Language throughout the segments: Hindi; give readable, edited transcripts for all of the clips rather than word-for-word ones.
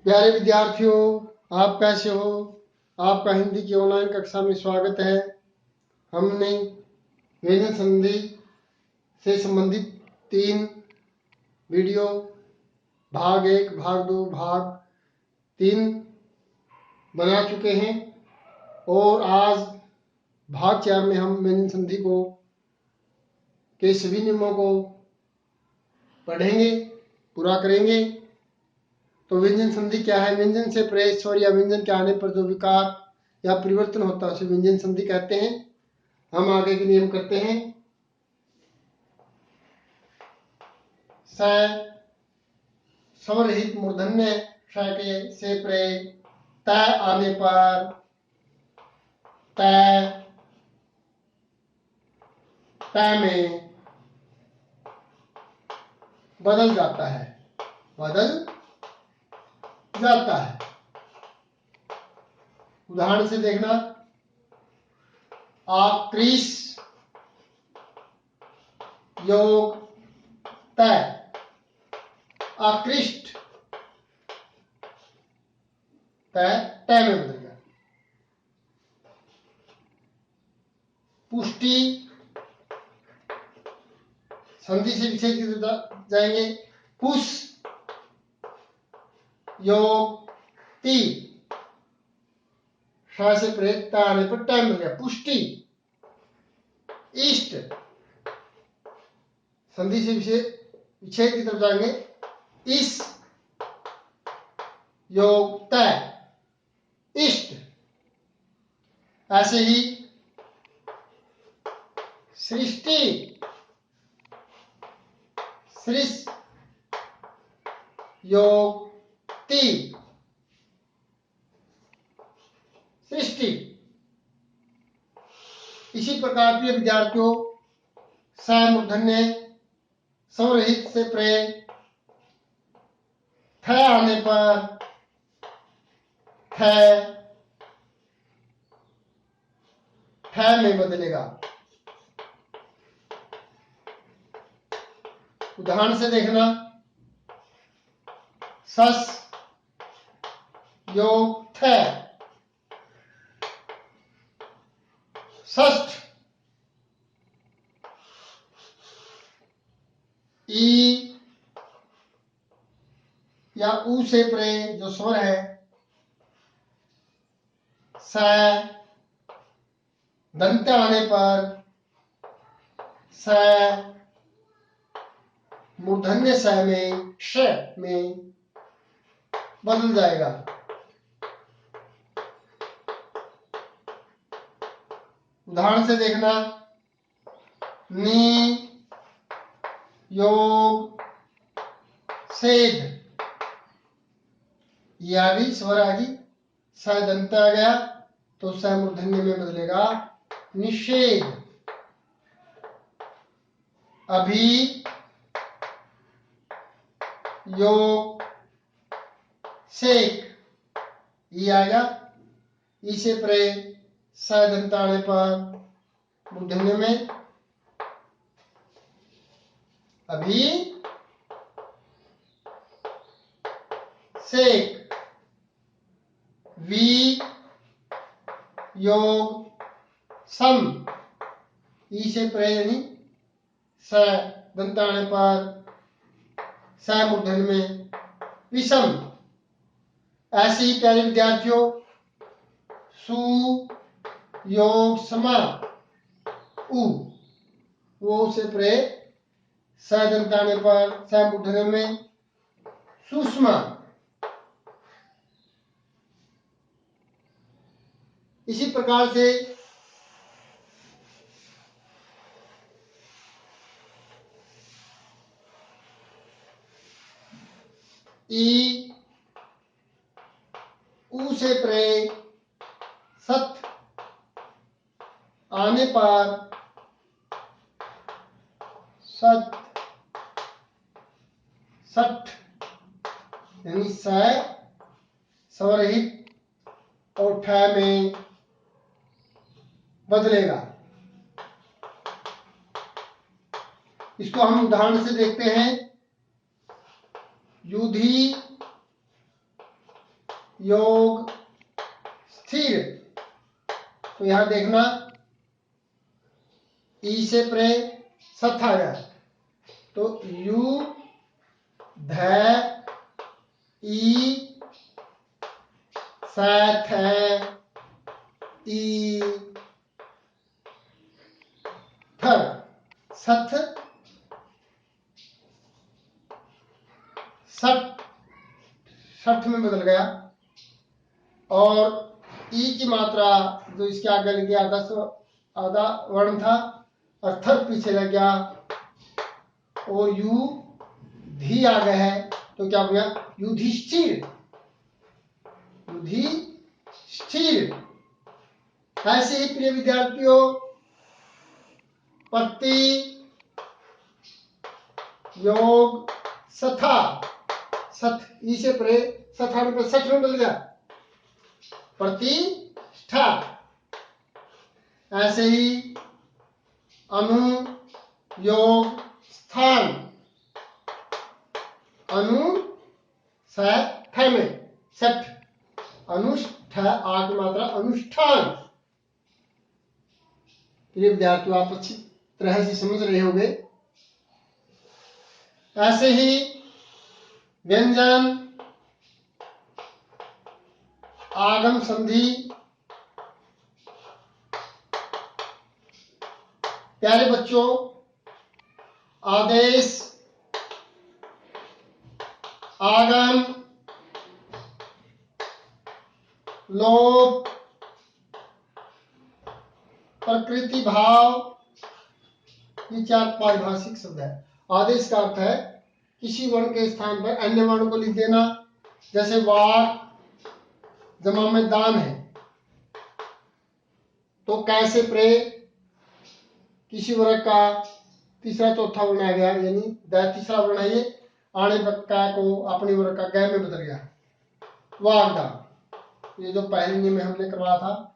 प्यारे विद्यार्थियों, आप कैसे हो? आपका हिंदी की ऑनलाइन कक्षा में स्वागत है। हमने व्यंजन संधि से संबंधित 3 वीडियो भाग 1, भाग 2, भाग 3 बना चुके हैं और आज भाग 4 में हम व्यंजन संधि के सभी नियमों को पढ़ेंगे, पूरा करेंगे। तो व्यंजन संधि क्या है? व्यंजन से परे स्वर या व्यंजन के आने पर जो विकार या परिवर्तन होता है उसे व्यंजन संधि कहते हैं। हम आगे के नियम करते हैं। स स्वरहित मूर्धन्य श के से परे त आने पर त में बदल जाता है, उदाहरण से देखना। आकृष योग त, आकृष्ट त में बदल गया। पुष्टि संधि से विच्छेद की तरफ जाएंगे। पुष योग ती, श से परे त आने पर ट मिल गया, पुष्टि। इष्ट संधि से विच्छेद की तरफ जाएंगे। इस योग त, इष्ट। ऐसे ही सृष्टि सृष योग ति, सृष्टि। इसी प्रकार प्रिय विद्यार्थियों, स मूर्धन्य स्वरहित से परे थ आने पर थ में बदलेगा। उदाहरण से देखना। सस योग थ, षष्ठ। ई या ऊ से परे जो स्वर है स, दंत आने पर स मूर्धन्य स में श में बदल जाएगा। उदाहरण से देखना। नी योग सेध, ये आ गई, स्वर आ गई, स दंत आ गया तो स मूर्धन्य में बदलेगा, निषेध। अभी योग सेक, ये आएगा, ई से परे स दंत आने पर मूर्धन्य में अभी सेक। वी योग सम, ई से परे यानी स दंत आने पर स मूर्धन्य में विषम। ऐसे ही प्यारे विद्यार्थियों, सु योग समा उ, वो से परे स दंत आने पर स मूर्धन्य में सुषमा। इसी प्रकार से ई ऊ से परे सत आने पर सत, सठ यानी स स्वरहित और ठ में बदलेगा। इसको हम उदाहरण से देखते हैं। युधि योग स्थिर। तो यहां देखना ई से प्रे सथ आ गया, तो यू ध ई सथ ई थर, सथ सठ, सठ में बदल गया। और ई की मात्रा जो इसके आगे लग गया आधा वर्ण था, और थर पीछे लग गया, और यू धी आ गया है, तो क्या हो गया युधिष्ठिर, युधिष्ठिर। ऐसे ही प्रिय विद्यार्थियों, प्रति योग सथा, सथ ई से परे सथा में सठ में बदल गया, प्रतिष्ठा। ऐसे ही अनु योग स्थान, अनु सठ में सठ, अनुष्ठ आ की मात्रा अनुष्ठान। प्रिय विद्यार्थियों, आप अच्छी तरह से समझ रहे होंगे। ऐसे ही व्यंजन आगम संधि, प्यारे बच्चों, आदेश आगम लोप प्रकृति भाव, ये चार पारिभाषिक शब्द है। आदेश का अर्थ है किसी वर्ण के स्थान पर अन्य वर्ण को लिख देना, जैसे वाक जमा में दान है, तो कैसे प्रे किसी वर्ग का तीसरा चौथा वर्ण आ गया, यानी तीसरा वर्ण है ये, आने कै को अपनी वर्ग का गै में बदल गया। वागदान, ये जो पहले नियम में हमने करवाया था,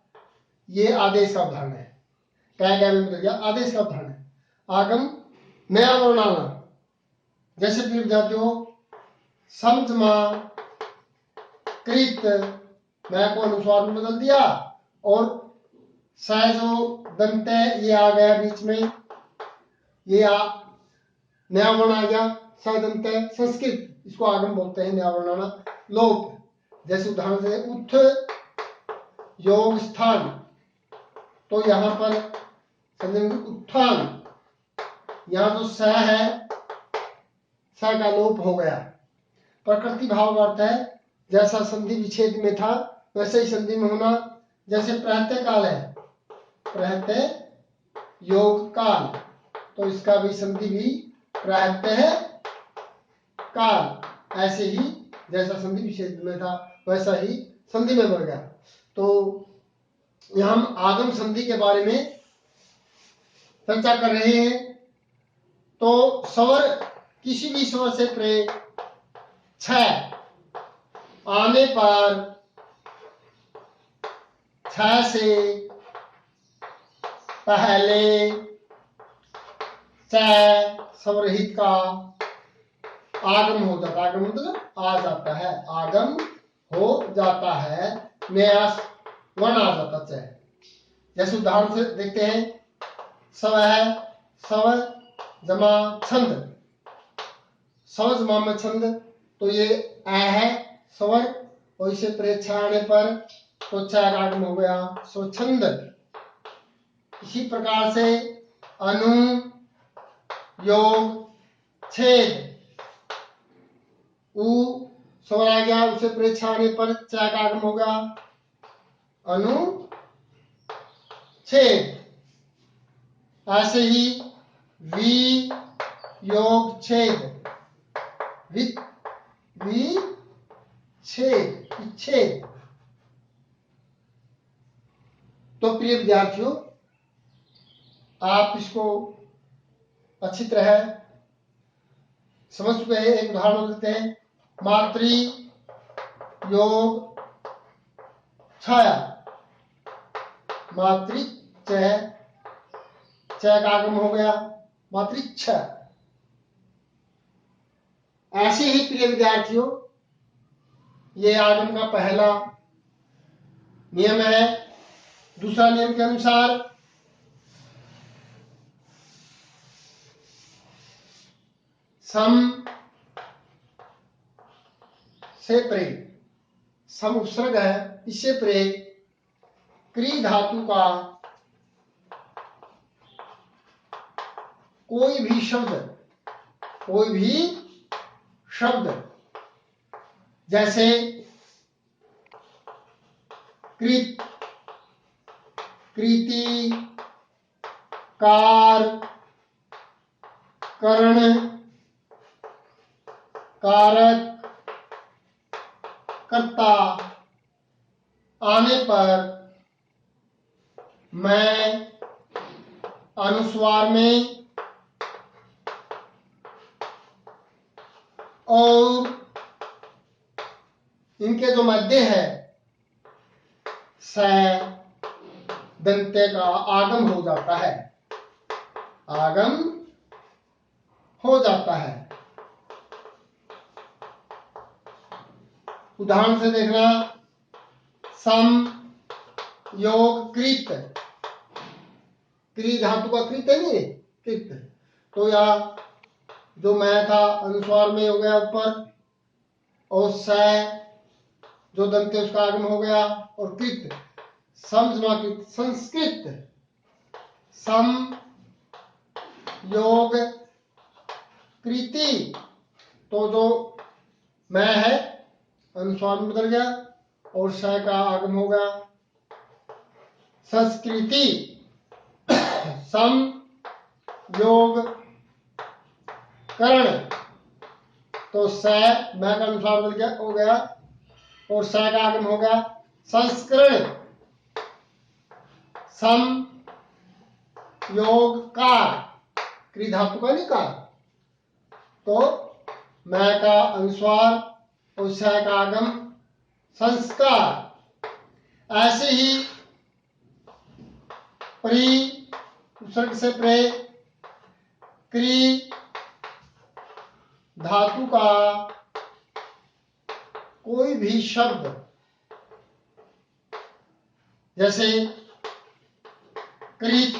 ये आदेश का उदाहरण है। कै गै में बदल गया, आदेश का उदाहरण है। आगम नया वर्ण आना, जैसे प्रिय विद्यार्थियों समझमा कृत, मैं को अनुस्वार में बदल दिया, और स जो दंत ये आ गया बीच में, ये नया वर्ण आ गया सदंत संस्कृत, इसको आगम बोलते हैं, नया वर्ण आना। लोप, जैसे उदाहरण से उठ योग स्थान, तो यहां पर समझेंगे उत्थान, यहां जो स है स का लोप हो गया। प्रकृति भाव का अर्थ है जैसा संधि विच्छेद में था वैसे ही संधि में होना, जैसे प्रत्यय काल है, प्रत्यय योग काल, तो इसका भी संधि भी प्रत्यय काल। ऐसे ही जैसा संधि विच्छेद में था वैसा ही संधि में बढ़ गया। तो यहां हम आगम संधि के बारे में चर्चा कर रहे हैं। तो स्वर, किसी भी स्वर से प्रे छ आने पर छ से पहले च स्वरहित का आगम हो जाता है, आगम मतलब आ जाता है, आगम हो जाता है, नया वर्ण आ जाता है। जैसे उदाहरण से देखते हैं, स्व है, स्व जमा छंद, स्व जमा में छंद, तो ये ऐ है स्वर, और इसे प्रेक्षा आने पर तो च आगम हो गया स्वच्छंद। इसी प्रकार से अनु योग छेद, उ स्वर आ गया, उसे प्रेक्षा आने पर च का आगम हो गया अनु छेद। ऐसे ही वि योग छेद, छेद विच्छेद। तो प्रिय विद्यार्थियों, आप इसको अच्छी तरह समझ चुके हैं। एक उदाहरण देते हैं, मातृ योग छाया, मातृ च का आगम हो गया मातृच्छ। ऐसे ही प्रिय विद्यार्थियों, ये आगम का पहला नियम है। दूसरा नियम के अनुसार सम से परे, सम उपसर्ग है, इससे परे क्री धातु का कोई भी शब्द जैसे कृत, कृति, कार, करण, कारक, कर्ता आने पर मैं अनुस्वार में और इनके जो मध्य है स दंत्य का आगम हो जाता है, आगम हो जाता है। उदाहरण से देखना, सम योग कृत, क्री धातु का कृत है नहीं, कृत, तो या जो मैं था अनुस्वार में हो गया ऊपर, और स जो दंत है उसका आगम हो गया, और कृत समकृत संस्कृत, सम योग कृति, तो जो मैं है अनुस्वार में बदल गया और स का आगम हो गया संस्कृति, सम योग करण, तो स मैं का अनुस्वार बदल गया हो गया और स का आगम हो गया संस्करण, सम योग कार, क्री धातु का नहीं कार, तो मैं का अनुस्वार और स का आगम संस्कार। ऐसे ही प्री उपसर्ग से प्रे क्री धातु का कोई भी शब्द जैसे कृत,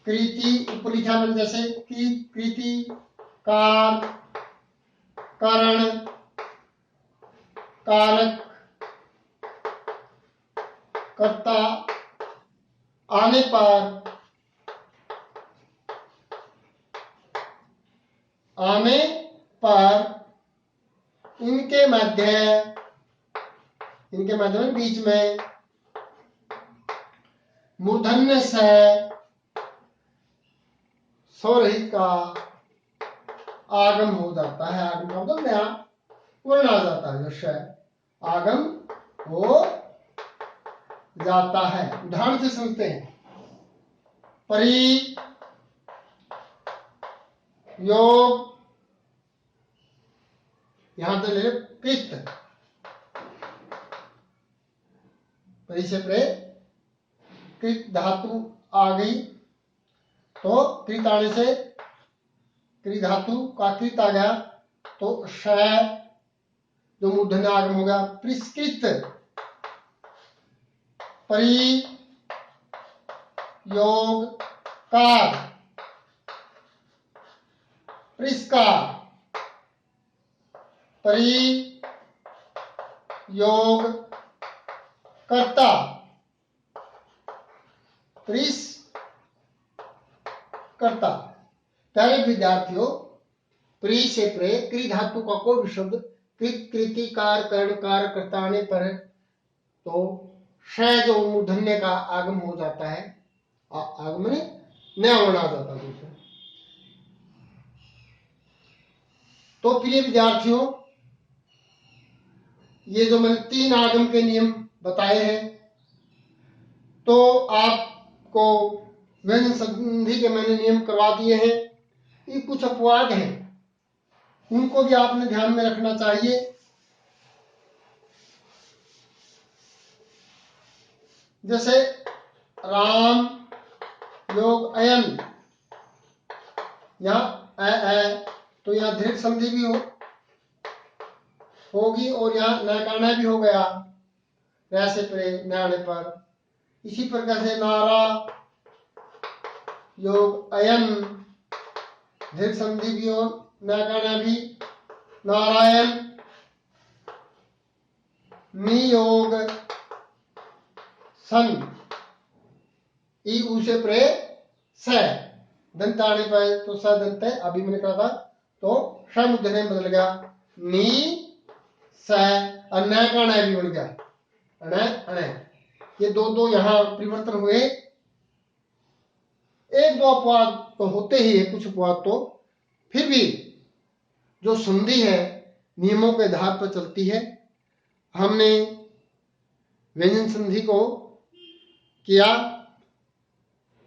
कृति, ऊपर लिखा मैंने जैसे कृति, कार, करण, कारक, कर्ता आने पर इनके मध्य में बीच में मूर्धन्य से स्वरहित का आगम हो जाता है। आगम का मतलब नया वर्ण आ जाता है, जो आगम हो जाता है। उदाहरण से समझते हैं, परि योग, यहां से ले कृत, परि से परे कृत धातु आ गई, तो कृत आने से कृ धातु का कृत आ गया, तो श जो मूर्धन्य आगम हो गया परिष्कृत, परि योग कार, परिष्कार, परि योग कर्ता, परिस कर्ता। प्यारे विद्यार्थियों, प्री से प्रे क्री धातु का कोई भी शब्द कृत, कृति, कार, कर्ण, कार, कर्ता आने पर तो श जो मूर्धन्य का आगम हो जाता है, आगम ने नया वर्ण आ जाता है दूसरा। तो प्रिय विद्यार्थियों, ये जो मैंने 3 आगम के नियम बताए हैं, तो आपको व्यंजन संधि के मैंने नियम करवा दिए हैं। ये कुछ अपवाद हैं, उनको भी आपने ध्यान में रखना चाहिए। जैसे राम योग अयन, यहाँ तो यहाँ दीर्घ संधि भी हो, होगी और यहाँ नकाना भी हो गया वैसे परे न आने पर। इसी प्रकार से नारा योग अयन दीर्घ संधि भी और नकाना भी नारायण। नियोग सन ई ऊ से परे स दंत आने पर तो स दंत है, अभी मैंने कहा था तो समुद्र में बदल गया नी स और न का न भी बन गया अण अण। ये दो दो यहाँ परिवर्तन हुए। एक दो अपवाद तो होते ही है, कुछ अपवाद तो फिर भी जो संधि है नियमों के आधार पर चलती है। हमने व्यंजन संधि को किया।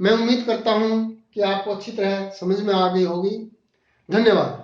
मैं उम्मीद करता हूं कि आपको अच्छी तरह समझ में आ गई होगी। धन्यवाद।